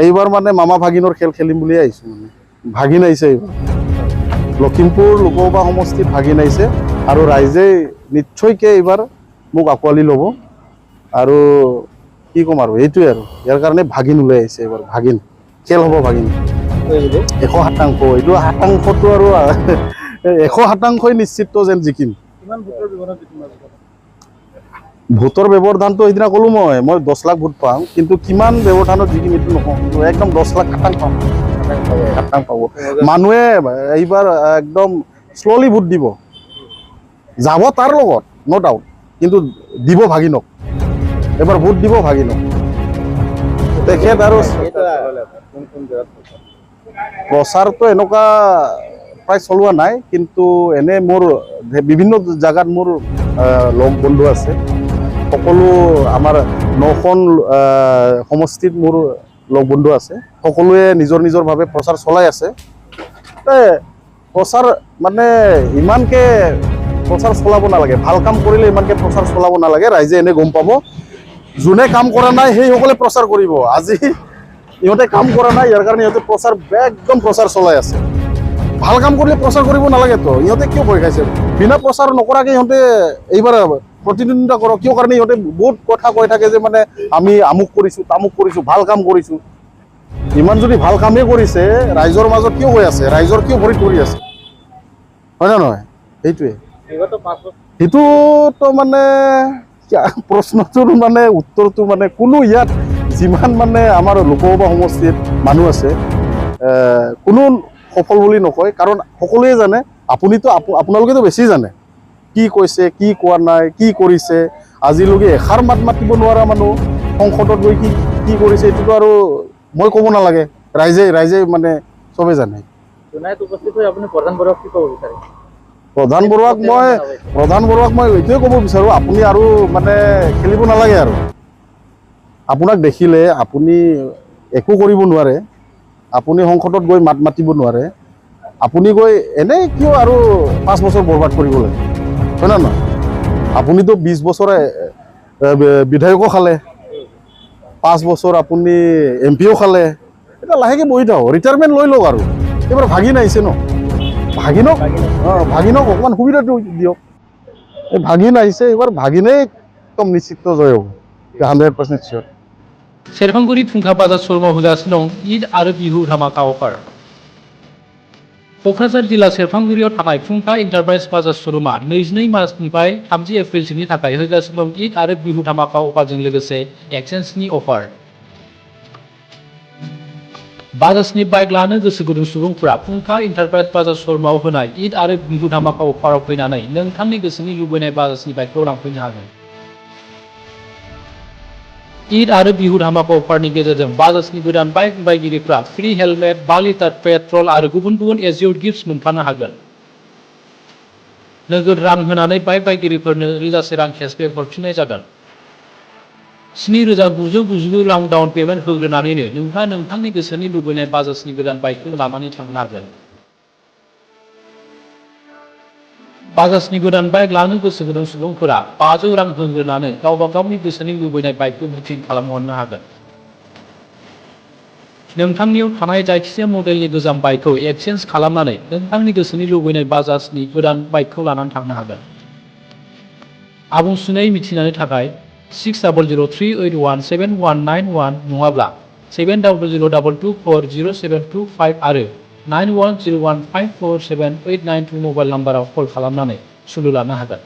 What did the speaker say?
এইবাৰ মানে মামা ভাগিনৰ খেল খেলিম বুলি আহিছোঁ মানে ভাগিন আহিছে এইবাৰ লখিমপুৰ লোকসভা সমষ্টিত ভাগিন আহিছে আৰু ৰাইজে নিশ্চয়কৈ এইবাৰ মোক আঁকোৱালি ল'ব আৰু কি ক'ম আৰু এইটোৱে আৰু ইয়াৰ কাৰণে ভাগিন ওলাই আহিছে এইবাৰ ভাগিন খেল হ'ব ভাগিন 100% এইটো শতাংশটো আৰু 100%ই নিশ্চিত যেন জিকিম ভোটৰ ব্যৱধানটো সেইদিনা ক'লোঁ মই 10 লাখ ভোট পাওঁ কিন্তু কিমান ব্যৱধানত জিকিম এইটো নকওঁ কিন্তু একদম 10 লাখ খাটাং পাব মানুহে এইবাৰ একদম শ্ল'লি ভোট দিব যাব তাৰ লগত ন' ডাউট কিন্তু দিব ভাগিনক এবাৰ ভোট দিব ভাগিনক তেখেত আৰু প্ৰচাৰটো এনেকুৱা প্ৰায় চলোৱা নাই কিন্তু এনে মোৰ বিভিন্ন জাগাত মোৰ লগ বন্ধু আছে সকলো আমাৰ 9খন সমষ্টিত মোৰ লগ বন্ধু আছে সকলোৱে নিজৰ ভাৱে প্ৰচাৰ চলাই আছে প্ৰচাৰ মানে ইমানকে প্ৰচাৰ চলাব নালাগে ভাল কাম কৰিলে ইমানকে প্ৰচাৰ চলাব নালাগে ৰাইজে এনে গম পাব যোনে কাম কৰা নাই সেইসকলে প্ৰচাৰ কৰিব আজি ইহঁতে কাম কৰা নাই ইয়াৰ কাৰণে ইহঁতে প্ৰচাৰ একদম প্ৰচাৰ চলাই আছে ভাল কাম কৰিলে প্ৰচাৰ কৰিব নালাগেতো ইহঁতে কিয় ভয় খাইছে বিনা প্ৰচাৰ নকৰাকে ইহঁতে এইবাৰ প্ৰতিদ্বন্দ্বিতা কৰক কিয় কাৰণে ইহঁতে বহুত কথা কৈ থাকে যে মানে আমি আমুক কৰিছোঁ তামুক কৰিছোঁ ভাল কাম কৰিছোঁ ইমান যদি ভাল কামেই কৰিছে ৰাইজৰ মাজত কিয় হৈ আছে ৰাইজৰ কিয় ভৰিত পৰি আছে হয় নে নহয় সেইটোৱে সেইটোতো মানে প্ৰশ্নটোৰ মানে উত্তৰটো মানে কোনো ইয়াত যিমান মানে আমাৰ লোকসভা সমষ্টিত মানুহ আছে কোনো সফল বুলি নকয় কাৰণ সকলোৱে জানে আপোনালোকেতো বেছি জানে কি কৈছে কি কোৱা নাই কি কৰিছে আজিলৈকে এষাৰ মাত মাতিব নোৱাৰা মানুহ সংসদত গৈ কি কৰিছে এইটোতো আৰু মই ক'ব নালাগে ৰাইজে মানে চবে জানে প্ৰধান বৰুৱাক মই এইটোৱে ক'ব বিচাৰোঁ আপুনি আৰু মানে খেলিব নালাগে আৰু আপোনাক দেখিলে আপুনি একো কৰিব নোৱাৰে আপুনি সংসদত গৈ মাত মাতিব নোৱাৰে আপুনি গৈ এনেই কিয় আৰু 5 বছৰ বৰবাদ কৰিব লাগে হয় নে নহয় আপুনিতো 20 বছৰ বিধায়কো খালে 5 বছৰ আপুনি MP ও খালে এটা লাহেকৈ বহি থাকক ৰিটায়াৰমেণ্ট লৈ লওক আৰু এইবাৰ ভাগিন আহিছে ন ভাগিনক অকণমান সুবিধাটো দিয়ক এই ভাগিন আহিছে এইবাৰ ভাগিনেই একদম নিশ্চিত জয় হ'ব 100% চিয়'ৰ सेरफांगुरि फुंखा बाजार श'रुमाव होगासिनो दं ईद आरो बिहु धामाका अफार क'क्राझार जिल्ला सेरफांगुरियाव थानाय फुंखा इन्टारप्राइज बाजार श'रुमा 22 मार्चनिफ्राय 30 एप्रिलसिमनि थाखाय होगासिनो दं ईद आरो बिहु धामाका अफारजों लोगोसे एक्सचेन्जनि अफार बाजाजनि बाइक लानो गोसो गुदुं सुबुंफोरा फुंखा इन्टारप्राइज बाजार श'रुमाव होनाय ईद आरो बिहु धामाका अफाराव फैनानै नोंथांनि गोसोनि लुबैनाय बाजाजनि बाइकखौ लांफैनो हागोन ईद आरो बिहु धामाका अफारनि गेजेरजों बाजाजनि गोदान बाइक बायगिरिफ्रा फ्रि हेलमेट 5 लिटार पेट्रल आरो गुबुन एसइउड गिफ्ट्स मोनफानो हागोन नोगोद रां होनानै बाइक बायगिरिफोरनो रिजासे रां केसबेक हरफिननाय जागोन 7,999 रां डाउन पेमेन्ट होग्रोनानैनो नोंथाङा नोंथांनि गोसोनि लुबैनाय बाजाजनि गोदान बाइकखौ लानानै थांनो हागोन बाजाजनि गोदान बाइक लानो गोसो गुदुं सुबुंफोरा 500 रां होग्रोनानै गावबा गावनि गोसोनि लुबैनाय बाइकखौ बुकिं खालामहरनो हागोन नोंथांनियाव थानाय जायखिजाया मडेलनि गोजाम बाइकखौ एक्सचेन्ज खालामनानै नोंथांनि गोसोनि लुबैनाय बाजाजनि गोदान बाइकखौ लानानै थांनो हागोन आबुं सुनै मिथिनायनि थाखाय 6003817191 नङाब्ला 7002240725 आरो 9101547892 मबाइल नाम्बाराव कल खालामनानै सुलु लानो हागोन